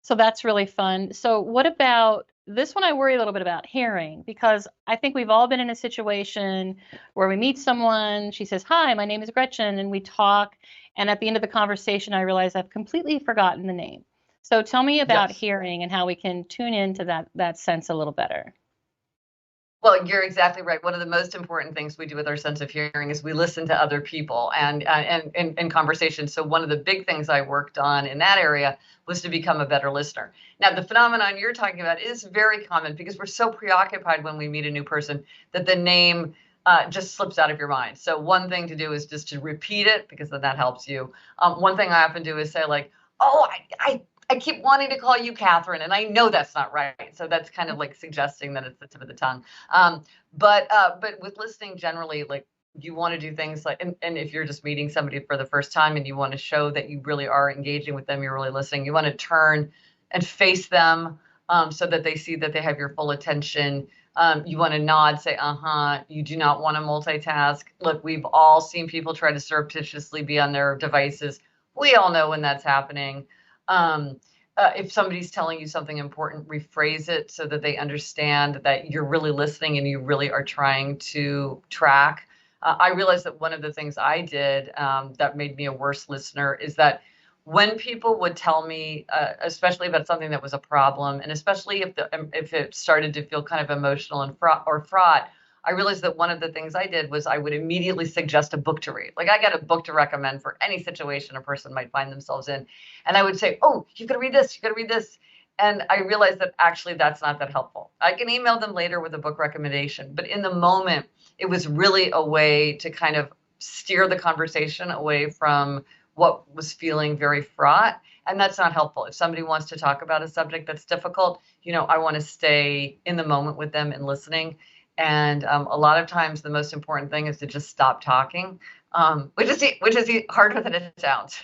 So that's really fun. So what about this one? I worry a little bit about hearing because I think we've all been in a situation where we meet someone, she says, "Hi, my name is Gretchen," and we talk, and at the end of the conversation, I realize I've completely forgotten the name. So tell me about Yes. hearing and how we can tune into that sense a little better. Well, you're exactly right. One of the most important things we do with our sense of hearing is we listen to other people and conversations. So one of the big things I worked on in that area was to become a better listener. Now, the phenomenon you're talking about is very common because we're so preoccupied when we meet a new person that the name just slips out of your mind. So one thing to do is just to repeat it because then that helps you. One thing I often do is say like, "Oh, I keep wanting to call you Catherine, and I know that's not right." So that's kind of like suggesting that it's the tip of the tongue. Um, but with listening generally, like you want to do things like, and if you're just meeting somebody for the first time and you want to show that you really are engaging with them, you're really listening. You want to turn and face them so that they see that they have your full attention. You want to nod, say, uh-huh. You do not want to multitask. Look, we've all seen people try to surreptitiously be on their devices. We all know when that's happening. Um, if somebody's telling you something important, rephrase it so that they understand that you're really listening and you really are trying to track. I realized that one of the things I did that made me a worse listener is that when people would tell me, especially about something that was a problem, and especially if it started to feel kind of emotional and fraught, I realized that one of the things I did was I would immediately suggest a book to read. Like I got a book to recommend for any situation a person might find themselves in. And I would say, "Oh, you got to read this. You got to read this." And I realized that actually that's not that helpful. I can email them later with a book recommendation, but in the moment, it was really a way to kind of steer the conversation away from what was feeling very fraught. And that's not helpful. If somebody wants to talk about a subject that's difficult, I want to stay in the moment with them and listening. And a lot of times, the most important thing is to just stop talking, which is harder than it sounds.